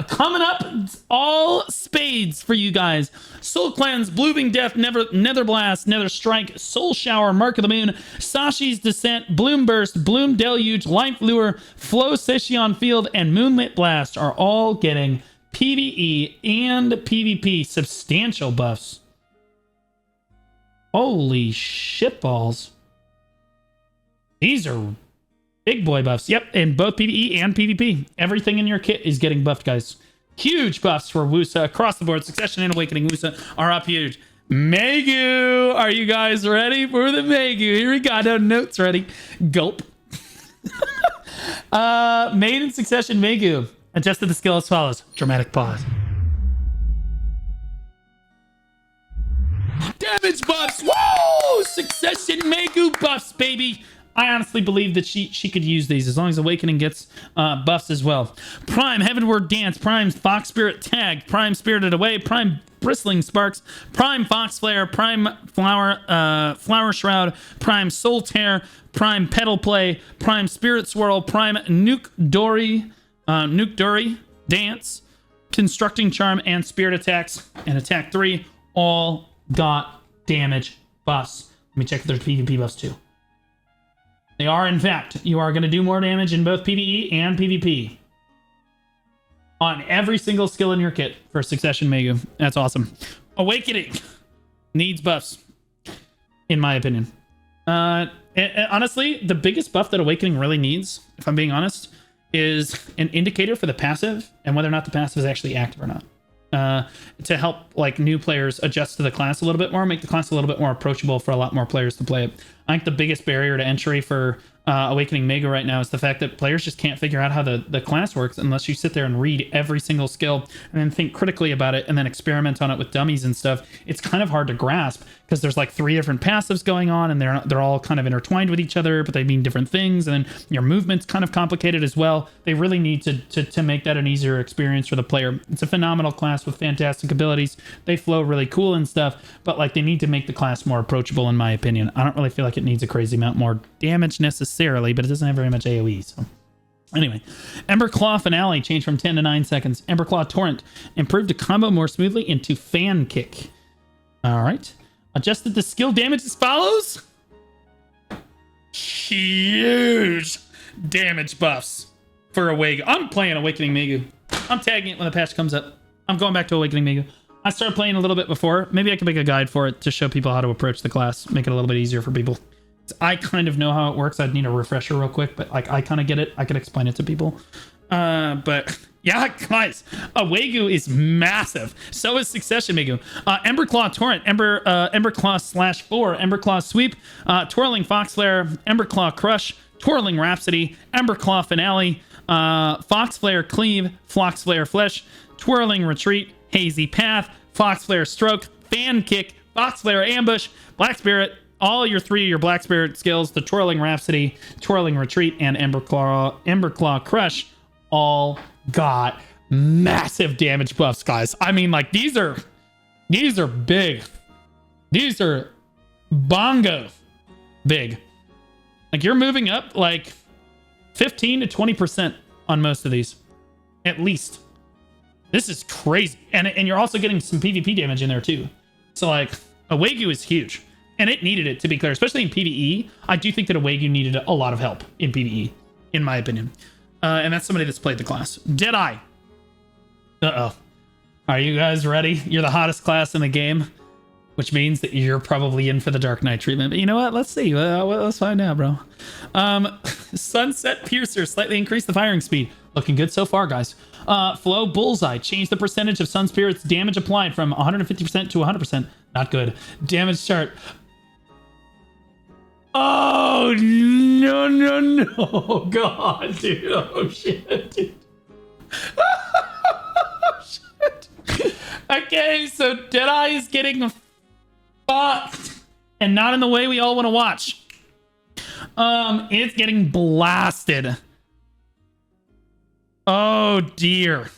Coming up, all spades for you guys. Soul Cleanse, Blooming Death, Nether Blast, Nether Strike, Soul Shower, Mark of the Moon, Sashi's Descent, Bloom Burst, Bloom Deluge, Life Lure, Flow Session Field, and Moonlit Blast are all getting PvE and PvP substantial buffs. Holy shitballs. These are big boy buffs. Yep, in both PvE and PvP. Everything in your kit is getting buffed, guys. Huge buffs for Woosa across the board. Succession and Awakening Woosa are up huge. Maegu! Are you guys ready for the Maegu? Here we go. No notes ready. Gulp. Maiden Succession Maegu. Adjusted the skill as follows. Dramatic pause. Damage buffs! Whoa! Succession Maegu buffs, baby! I honestly believe that she could use these as long as Awakening gets buffs as well. Prime Heavenward Dance, Prime Fox Spirit Tag, Prime Spirited Away, Prime Bristling Sparks, Prime Fox Flare, Prime Flower Shroud, Prime Soul Tear, Prime Petal Play, Prime Spirit Swirl, Prime Nuke Dory Dance, Constructing Charm, and Spirit Attacks. And Attack 3 all got damage buffs. Let me check if there's PvP buffs too. They are, in fact. You are going to do more damage in both PvE and PvP. On every single skill in your kit for Succession Maegu. That's awesome. Awakening needs buffs, in my opinion. Honestly, the biggest buff that Awakening really needs, if I'm being honest, is an indicator for the passive and whether or not the passive is actually active or not. To help like new players adjust to the class a little bit more, make the class a little bit more approachable for a lot more players to play it. I think the biggest barrier to entry for Awakening Maegu right now is the fact that players just can't figure out how the class works unless you sit there and read every single skill and then think critically about it and then experiment on it with dummies and stuff. It's kind of hard to grasp because there's like 3 different passives going on and they're all kind of intertwined with each other, but they mean different things, and then your movement's kind of complicated as well. They really need to make that an easier experience for the player. It's a phenomenal class with fantastic abilities. They flow really cool and stuff, but like they need to make the class more approachable in my opinion. I don't really feel like it needs a crazy amount more damage necessarily, but it doesn't have very much AoE. So anyway, Ember Claw Finale changed from 10 to 9 seconds. Ember Claw Torrent improved to combo more smoothly into Fan Kick. All right, adjusted the skill damage as follows. Huge damage buffs for Awakening. I'm playing Awakening Maegu. I'm tagging it when the patch comes up. I'm going back to Awakening Maegu. I started playing a little bit before. Maybe I can make a guide for it to show people how to approach the class, make it a little bit easier for people. I kind of know how it works. I'd need a refresher real quick, but like I kind of get it. I can explain it to people. But yeah, guys, Maegu is massive. So is Succession Maegu. Ember Claw Torrent, Ember Claw /4, Ember Claw Sweep, Twirling Fox Flare, Ember Claw Crush, Twirling Rhapsody, Ember Claw Finale, Fox Flare Cleave, Fox Flare Flesh, Twirling Retreat, Hazy Path, Fox Flare Stroke, Fan Kick, Fox Flare Ambush, Black Spirit. All your 3 of your Black Spirit skills, the Twirling Rhapsody, Twirling Retreat, and Ember Claw Crush, all got massive damage buffs, guys. I mean, like these are big. These are bongo big. Like you're moving up like 15 to 20% on most of these, at least. This is crazy, and you're also getting some PvP damage in there too. So like Maegu is huge. And it needed it, to be clear, especially in PvE. I do think that Maegu needed a lot of help in PvE, in my opinion. And that's somebody that's played the class. Deadeye. Uh-oh. Are you guys ready? You're the hottest class in the game, which means that you're probably in for the Dark Knight treatment. But you know what? Let's see. Let's find out, bro. Sunset Piercer slightly increased the firing speed. Looking good so far, guys. Flow Bullseye changed the percentage of Sun Spirit's damage applied from 150% to 100%. Not good. Damage chart. Oh, no, no, no. God, dude. Oh, shit, dude. Oh, shit. Okay, so Deadeye is getting fucked. And not in the way we all want to watch. It's getting blasted. Oh, dear.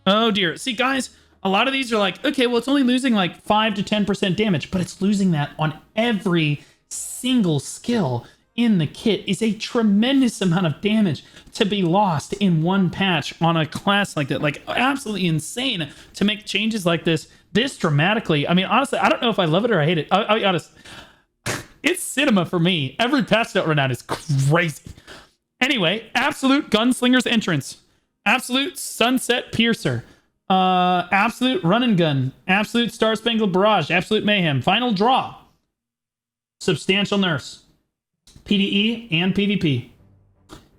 Oh, dear. See, guys, a lot of these are like, okay, well, it's only losing like 5 to 10% damage, but it's losing that on every single skill in the kit. Is a tremendous amount of damage to be lost in one patch on a class like that. Like, absolutely insane to make changes like this dramatically. I mean, honestly, I don't know if I love it or I hate it. I'll be honest. It's cinema for me. Every patch note right now is crazy. Anyway, Absolute Gunslinger's Entrance, Absolute Sunset Piercer, Absolute Run and Gun, Absolute Star Spangled Barrage, Absolute Mayhem, Final Draw, Substantial Nerfs, PvE and PvP.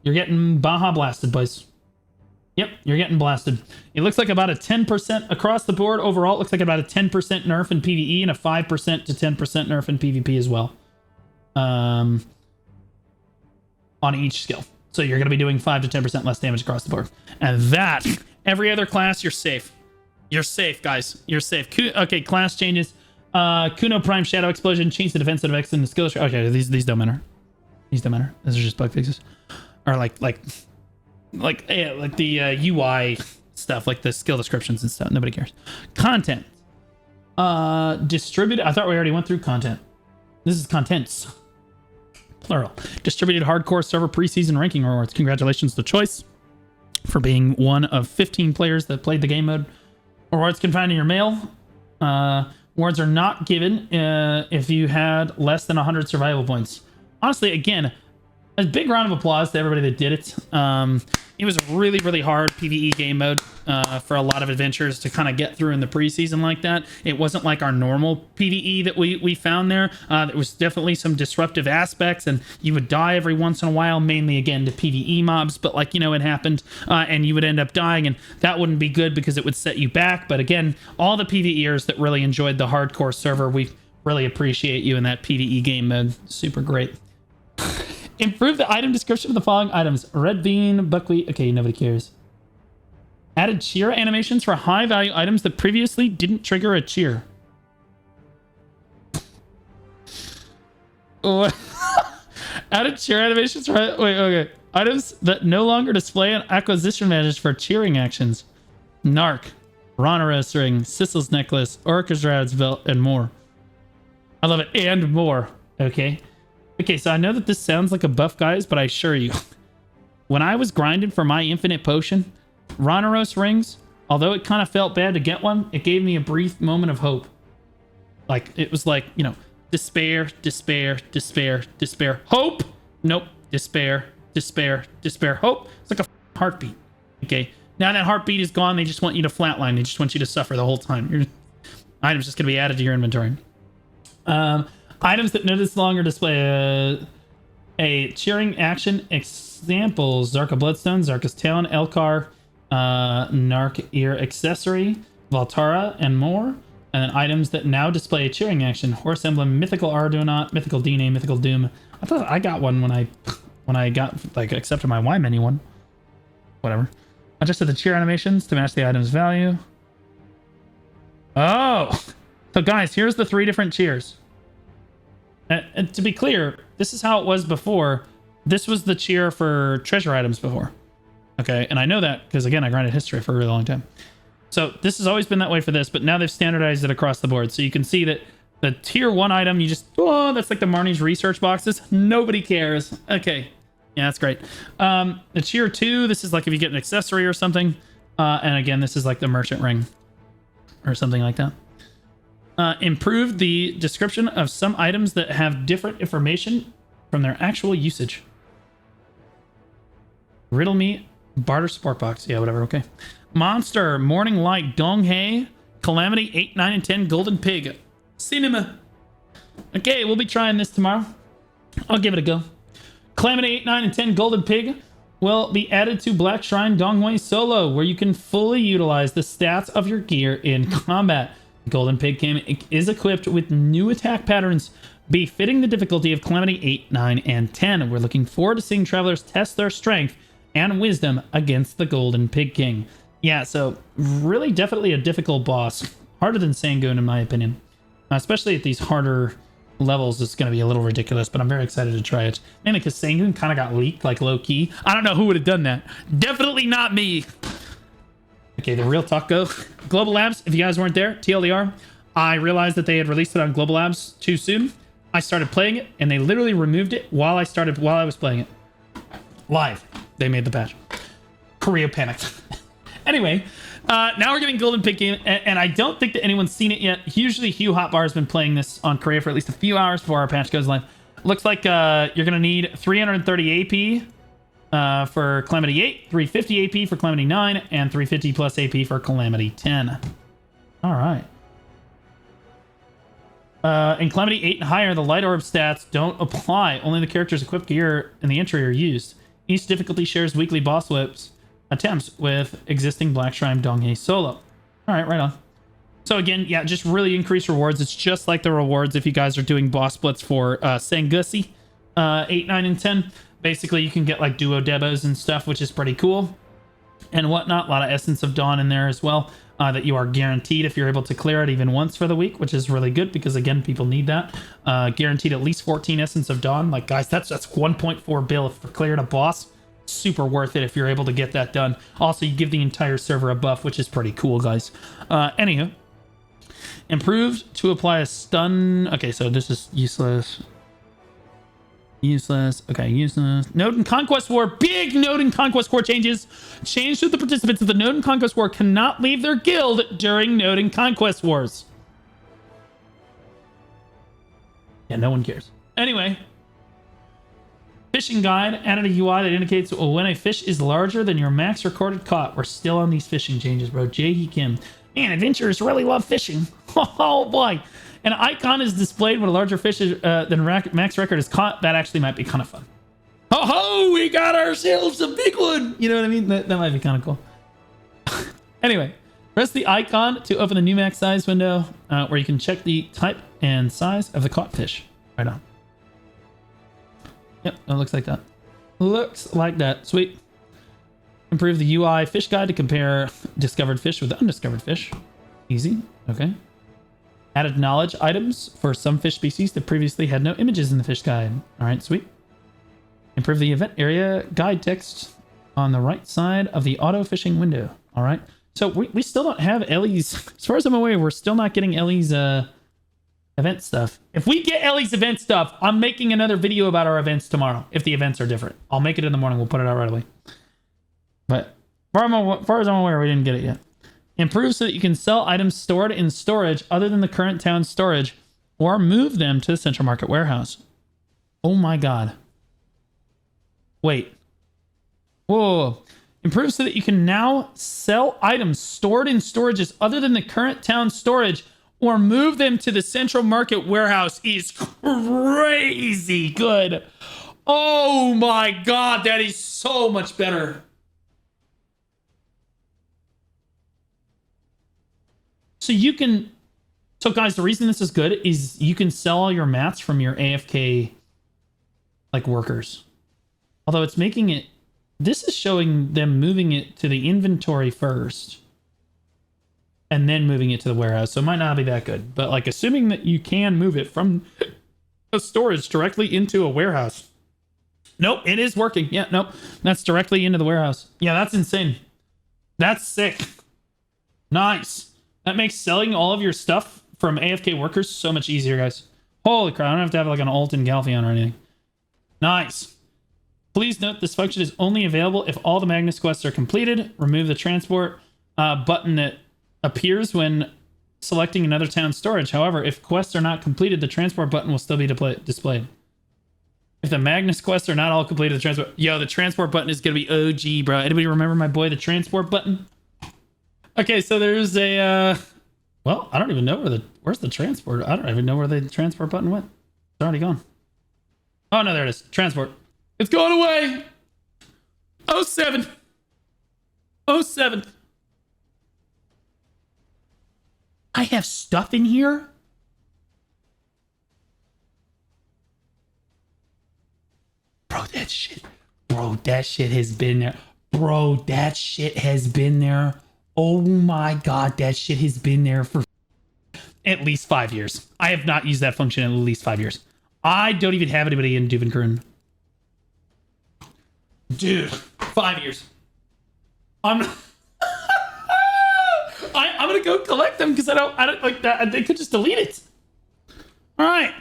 You're getting Baja blasted, boys. Yep, you're getting blasted. It looks like about a 10% across the board. Overall, it looks like about a 10% nerf in PvE and a 5% to 10% nerf in PvP as well. On each skill. So you're going to be doing 5 to 10% less damage across the board. And that, every other class, you're safe. You're safe, guys. You're safe. Okay, class changes. Kuno Prime Shadow Explosion, change the defensive X and the skill. Okay, these don't matter. These don't matter. Those are just bug fixes. Or like the UI stuff, like the skill descriptions and stuff. Nobody cares. Content. Distributed. I thought we already went through content. This is contents. Plural. Distributed hardcore server preseason ranking rewards. Congratulations to Choice for being one of 15 players that played the game mode. Rewards can find in your mail. Rewards are not given if you had less than 100 survival points. Honestly, again, a big round of applause to everybody that did it. It was a really, really hard PvE game mode for a lot of adventures to kind of get through in the preseason like that. It wasn't like our normal PvE that we found there. There was definitely some disruptive aspects, and you would die every once in a while, mainly, again, to PvE mobs. But, like, you know, it happened, and you would end up dying, and that wouldn't be good because it would set you back. But, again, all the PvEers that really enjoyed the hardcore server, we really appreciate you in that PvE game mode. Super great. Improve the item description of the following items. Red bean, buckwheat. Okay, nobody cares. Added cheer animations for high value items that previously didn't trigger a cheer. Added cheer animations for... Wait, okay. Items that no longer display an acquisition advantage for cheering actions. Narc, Ronaros ring, Sissel's necklace, Orchestrad's belt, and more. I love it. And more. Okay. Okay, so I know that this sounds like a buff, guys, but I assure you, when I was grinding for my infinite potion, Ronaros rings, although it kind of felt bad to get one, it gave me a brief moment of hope. Like, it was like, you know, despair, despair, despair, despair, hope. Nope. Despair, despair, despair, hope. It's like a heartbeat. Okay. Now that heartbeat is gone, they just want you to flatline. They just want you to suffer the whole time. Your item's just going to be added to your inventory. Items that no longer display a cheering action. Examples: Zarka Bloodstone, Zarka's Talon, Elkar, Narc Ear Accessory, Valtara, and more. And then items that now display a cheering action. Horse Emblem, Mythical Arduinot, Mythical Dine, Mythical Doom. I thought I got one when I got, like, accepted my Y menu one. Whatever. Adjusted the cheer animations to match the item's value. Oh! So guys, here's the 3 different cheers. And to be clear, this is how it was before. This was the cheer for treasure items before. Okay, and I know that because, again, I grinded history for a really long time. So this has always been that way for this, but now they've standardized it across the board. So you can see that the tier 1 item, you just, oh, that's like the Marnie's research boxes. Nobody cares. Okay, yeah, that's great. The tier 2, this is like if you get an accessory or something. And again, this is like the merchant ring or something like that. Improve the description of some items that have different information from their actual usage. Riddle me, barter support box. Yeah, whatever, okay. Monster, Morning Light, Donghae, Calamity, 8, 9, and 10, Golden Pig. Cinema. Okay, we'll be trying this tomorrow. I'll give it a go. Calamity, 8, 9, and 10, Golden Pig will be added to Black Shrine Donghae Solo, where you can fully utilize the stats of your gear in combat. Golden Pig King is equipped with new attack patterns befitting the difficulty of Calamity 8, 9, and 10. We're looking forward to seeing travelers test their strength and wisdom against the Golden Pig King. Yeah, so really definitely a difficult boss. Harder than Sangoon in my opinion. Especially at these harder levels, it's going to be a little ridiculous, but I'm very excited to try it. Mainly because Sangoon kind of got leaked, like low-key. I don't know who would have done that. Definitely not me. Okay, the real talk go. Global Labs, if you guys weren't there, TLDR, I realized that they had released it on Global Labs too soon. I started playing it, and they literally removed it while I was playing it. Live. They made the patch. Korea panicked. Anyway, now we're getting Golden Pig Game, and I don't think that anyone's seen it yet. Usually Hugh Hotbar has been playing this on Korea for at least a few hours before our patch goes live. Looks like you're going to need 330 AP for Calamity 8, 350 AP for Calamity 9, and 350 plus AP for Calamity 10. All right. In Calamity 8 and higher, the light orb stats don't apply. Only the character's equipped gear in the entry are used. Each difficulty shares weekly boss whips attempts with existing Black Shrine Donghae solo. All right, right on. So again, yeah, just really increased rewards. It's just like the rewards if you guys are doing boss splits for Sangusi 8, 9, and 10. Basically, you can get like duo debos and stuff, which is pretty cool and whatnot. A lot of Essence of Dawn in there as well that you are guaranteed if you're able to clear it even once for the week, which is really good because, again, people need that. Guaranteed at least 14 Essence of Dawn. Like, guys, that's 1.4 bill for clearing a boss. Super worth it if you're able to get that done. Also, you give the entire server a buff, which is pretty cool, guys. Anywho, improved to apply a stun. Okay, so this is useless. Useless. Okay, useless. Node and Conquest War. Big Node and Conquest War changes. Change to the participants of the Node and Conquest War cannot leave their guild during Node and Conquest Wars. Yeah, no one cares. Anyway. Fishing guide added a UI that indicates when a fish is larger than your max recorded caught. We're still on these fishing changes, bro. Jae Kim. Man, adventurers really love fishing. Oh boy. An icon is displayed when a larger fish is, than max record is caught. That actually might be kind of fun. Oh ho, we got ourselves a big one. You know what I mean? That might be kind of cool. Anyway, press the icon to open the new max size window where you can check the type and size of the caught fish. Right on. Yep, that looks like that. Looks like that. Sweet. Improve the UI fish guide to compare discovered fish with undiscovered fish. Easy. Okay. Added knowledge items for some fish species that previously had no images in the fish guide. All right, sweet. Improve the event area guide text on the right side of the auto fishing window. All right. So we still don't have Ellie's. As far as I'm aware, we're still not getting Ellie's event stuff. If we get Ellie's event stuff, I'm making another video about our events tomorrow. If the events are different, I'll make it in the morning. We'll put it out right away. But as far as I'm aware, we didn't get it yet. Improve so that you can sell items stored in storage other than the current town storage or move them to the central market warehouse. Oh my god. Wait. Whoa. Improve so that you can now sell items stored in storages other than the current town storage or move them to the central market warehouse is crazy good. Oh my god, that is so much better. So guys, the reason this is good is you can sell all your mats from your AFK like workers. Although it's making it, this is showing them moving it to the inventory first and then moving it to the warehouse. So it might not be that good, but like assuming that you can move it from a storage directly into a warehouse. Nope, it is working. Yeah, nope. That's directly into the warehouse. Yeah, that's insane. That's sick. Nice. That makes selling all of your stuff from AFK workers so much easier, guys. Holy crap, I don't have to have like an alt in Galphion or anything. Nice. Please note this function is only available if all the Magnus quests are completed. Remove the transport button that appears when selecting another town storage. However, if quests are not completed, the transport button will still be displayed. If the Magnus quests are not all completed, the transport button is going to be OG, bro. Anybody remember my boy, the transport button? Okay, so there's a, well, I don't even know where's the transport? I don't even know where the transport button went. It's already gone. Oh, no, there it is. Transport. It's going away. 07. 07. I have stuff in here. Bro, that shit. Bro, that shit has been there. Bro, that shit has been there. Oh my God, that shit has been there for at least 5 years. I have not used that function in at least 5 years. I don't even have anybody in Duvenkern. Dude, 5 years. I'm gonna go collect them because I don't like that. They could just delete it. All right,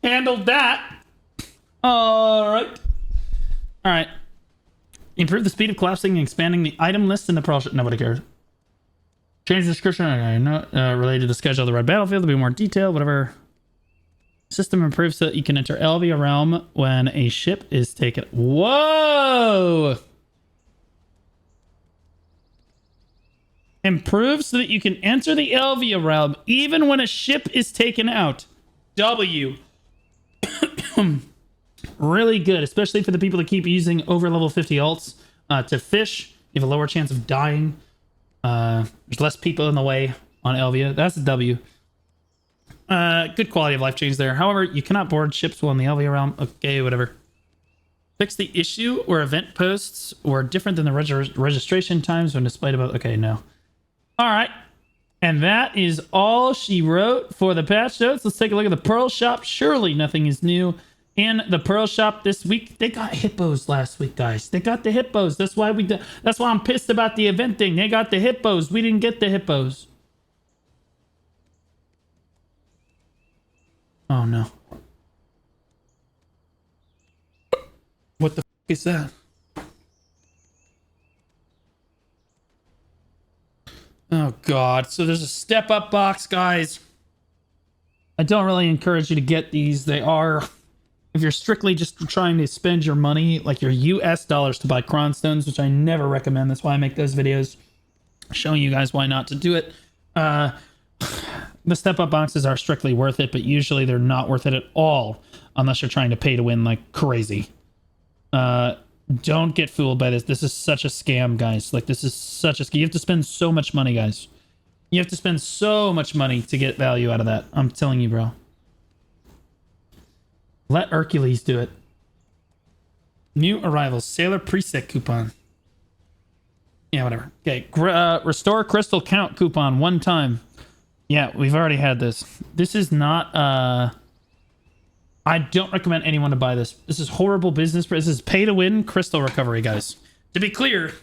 handled that. All right. Improve the speed of collapsing and expanding the item list in the pro. Nobody cares. Change the description. Related to the schedule of the red battlefield to be more detailed. Whatever. System improves so that you can enter Elvia realm when a ship is taken. Whoa! Improves so that you can enter the Elvia realm even when a ship is taken out. W. Really good, especially for the people that keep using over level 50 alts to fish. You have a lower chance of dying. There's less people in the way on Elvia. That's a W. Good quality of life change there. However, you cannot board ships while in the Elvia realm. Okay, whatever. Fix the issue where event posts were different than the registration times when displayed above. Okay, no. All right. And that is all she wrote for the patch notes. Let's take a look at the Pearl Shop. Surely nothing is new in the Pearl Shop this week. They got hippos last week, guys. They got the hippos. That's why that's why I'm pissed about the event thing. They got the hippos. We didn't get the hippos. Oh no. What the f is that? Oh God. So there's a step up box, guys. I don't really encourage you to get these. They are, if you're strictly just trying to spend your money, like your US dollars to buy cronstones, which I never recommend. That's why I make those videos showing you guys why not to do it. The step up boxes are strictly worth it, but usually they're not worth it at all unless you're trying to pay to win like crazy. Don't get fooled by this. This is such a scam, guys. Like, this is such a scam. You have to spend so much money, guys. You have to spend so much money to get value out of that. I'm telling you, bro. Let Hercules do it. New arrivals. Sailor preset coupon. Yeah, whatever. Okay. Restore crystal count coupon 1 time. Yeah, we've already had this. This is not... I don't recommend anyone to buy this. This is horrible business. This is pay to win crystal recovery, guys. To be clear,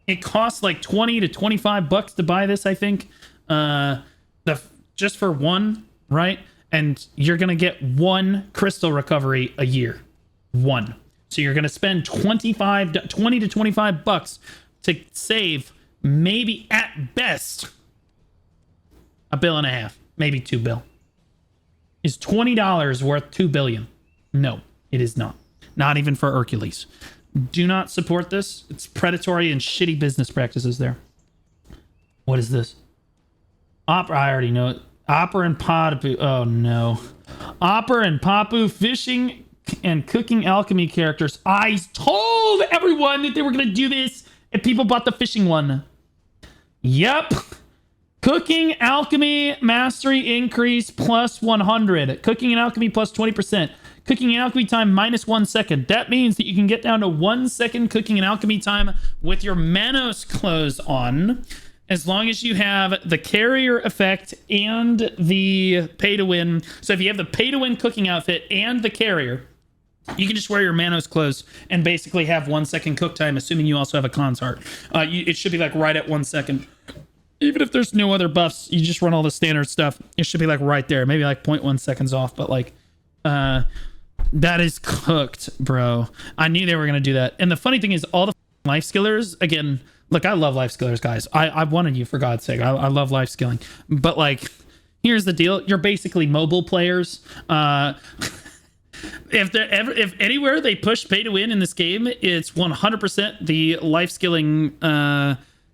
it costs like 20 to 25 bucks to buy this, I think. Just for one, right? And you're going to get 1 crystal recovery a year. 1. So you're going to spend 20 to 25 bucks to save maybe at best $1.5 billion, maybe $2 billion. Is $20 worth $2 billion? No, it is not. Not even for Hercules. Do not support this. It's predatory and shitty business practices there. What is this? Opera, I already know it. Opera and Papu. Oh no. Opera and Papu fishing and cooking alchemy characters. I told everyone that they were going to do this and people bought the fishing one. Yep. Cooking Alchemy Mastery Increase plus 100. Cooking and Alchemy plus 20%. Cooking and Alchemy time minus 1 second. That means that you can get down to 1 second Cooking and Alchemy time with your Manos clothes on, as long as you have the carrier effect and the pay to win. So if you have the pay to win cooking outfit and the carrier, you can just wear your Manos clothes and basically have 1 second cook time, assuming you also have a Con's Heart. It should be like right at 1 second. Even if there's no other buffs, you just run all the standard stuff. It should be like right there, maybe like 0.1 seconds off, but like, that is cooked, bro. I knew they were going to do that. And the funny thing is all the life skillers, again, look, I love life skillers, guys. I wanted you, for God's sake. I love life skilling. But like, here's the deal. You're basically mobile players. If anywhere they push pay to win in this game, it's 100% the life skilling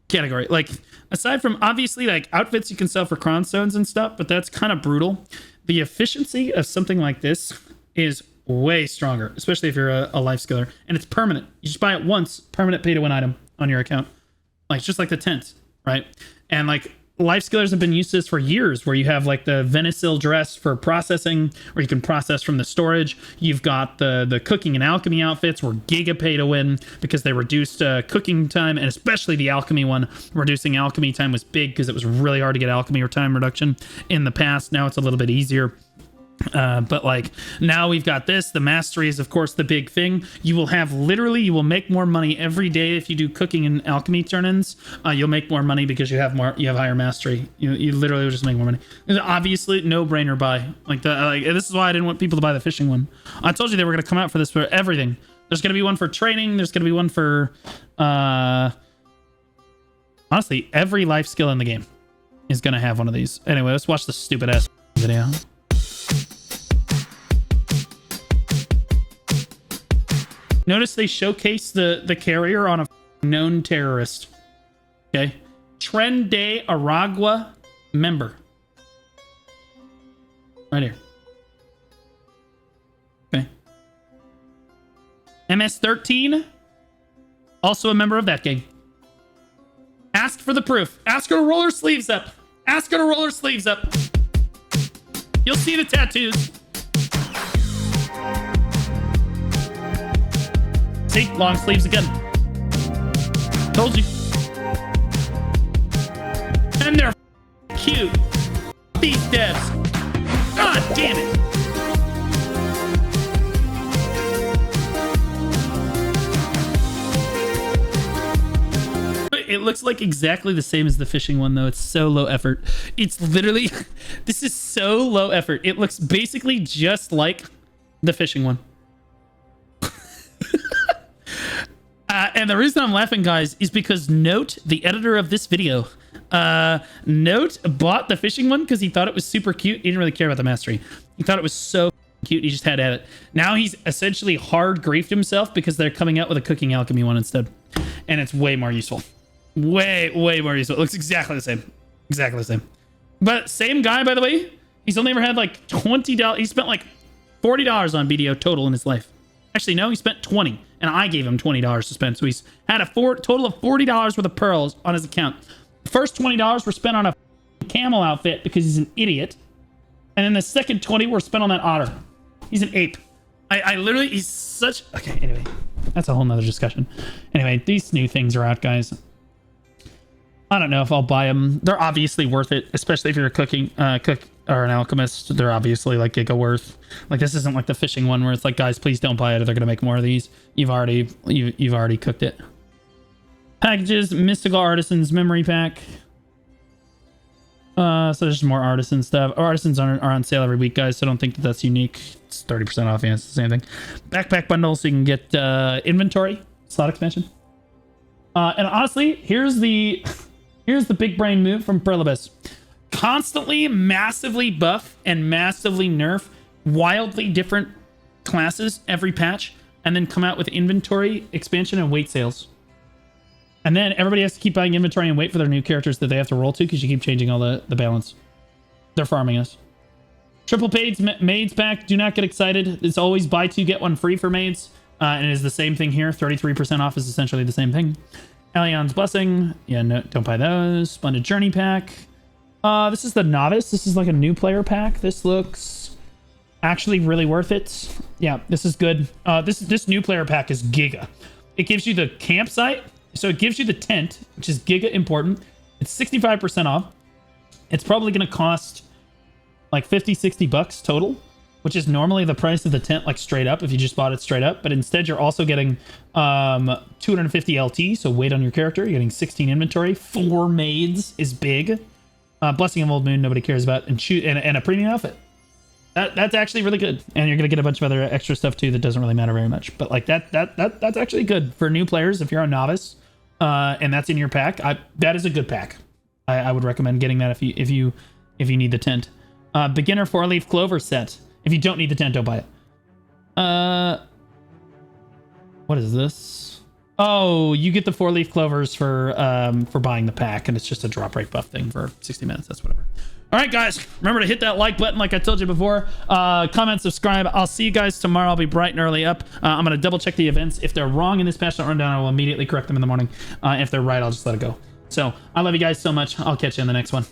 category. Like, aside from obviously like outfits you can sell for cronstones and stuff, but that's kind of brutal. The efficiency of something like this is way stronger, especially if you're a life skiller, and it's permanent. You just buy it once, permanent pay to win item on your account. Like, just like the tent, right? And like, life skillers have been used to this for years, where you have like the Venicil dress for processing, where you can process from the storage. You've got the cooking and alchemy outfits where Giga pay to win because they reduced cooking time, and especially the alchemy one. Reducing alchemy time was big because it was really hard to get alchemy or time reduction in the past. Now it's a little bit easier. But like now we've got this. The mastery is of course the big thing. You will make more money every day if you do cooking and alchemy turn-ins. You'll make more money because you have higher mastery. You literally will just make more money. Obviously no brainer buy. This is why I didn't want people to buy the fishing one. I told you they were going to come out for this for everything. There's going to be one for training. There's going to be one for honestly every life skill in the game is going to have one of these. Anyway, let's watch the stupid ass video. Notice they showcase the carrier on a known terrorist. Okay. Tren de Aragua member. Right here. Okay. MS-13. Also a member of that gang. Ask for the proof. Ask her to roll her sleeves up. Ask her to roll her sleeves up. You'll see the tattoos. See? Long sleeves again. Told you. And they're cute. These devs. God damn it. It looks like exactly the same as the fishing one, though. It's so low effort. It's literally... This is so low effort. It looks basically just like the fishing one. And the reason I'm laughing, guys, is because Note, the editor of this video, Note bought the fishing one because he thought it was super cute. He didn't really care about the mastery. He thought it was so cute. He just had to have it. Now he's essentially hard griefed himself because they're coming out with a cooking alchemy one instead. And it's way more useful. Way more useful. It looks exactly the same. Exactly the same. But same guy, by the way. He's only ever had like $20. He spent like $40 on BDO total in his life. Actually, no, he spent $20. And I gave him $20 to spend. So he's had a total of $40 worth of pearls on his account. The first $20 were spent on a camel outfit because he's an idiot. And then the second 20 were spent on that otter. He's an ape. I literally, he's such... Okay, anyway. That's a whole nother discussion. Anyway, these new things are out, guys. I don't know if I'll buy them. They're obviously worth it, especially if you're a cook or an alchemist. They're obviously like giga worth. Like this isn't like the fishing one where it's like, guys, please don't buy it or they're gonna make more of these. You've already cooked it. Packages, mystical artisans memory pack. So there's more artisan stuff. Artisans are on sale every week, guys. So don't think that that's unique. It's 30% off. Yeah, it's the same thing. Backpack bundle, so you can get inventory slot expansion. And honestly, here's the big brain move from Perlibus. Constantly massively buff and massively nerf wildly different classes every patch, and then come out with inventory expansion and weight sales. And then everybody has to keep buying inventory and wait for their new characters that they have to roll to because you keep changing all the balance. They're farming us. Triple paid maids pack. Do not get excited. It's always buy two, get one free for maids. And it is the same thing here. 33% off is essentially the same thing. Alion's Blessing. Yeah, no, don't buy those. Splendid Journey pack. This is the Novice. This is like a new player pack. This looks actually really worth it. Yeah, this is good. This new player pack is giga. It gives you the campsite. So it gives you the tent, which is giga important. It's 65% off. It's probably going to cost like 50-60 bucks total, which is normally the price of the tent, like straight up if you just bought it straight up. But instead you're also getting 250 LT, so weight on your character. You're getting 16 inventory. 4 maids is big. Blessing of Old Moon, nobody cares about. And a premium outfit. That's actually really good. And you're going to get a bunch of other extra stuff too that doesn't really matter very much. But like that's actually good for new players if you're a novice. And that's in your pack. That is a good pack. I would recommend getting that if you need the tent. Beginner 4-leaf clover set. If you don't need the tent, don't buy it. What is this? Oh, you get the 4-leaf clovers for buying the pack, and it's just a drop rate buff thing for 60 minutes. That's whatever. All right, guys, remember to hit that like button like I told you before. Comment, subscribe. I'll see you guys tomorrow. I'll be bright and early up. I'm going to double check the events. If they're wrong in this patch note rundown, I will immediately correct them in the morning. If they're right, I'll just let it go. So I love you guys so much. I'll catch you in the next one.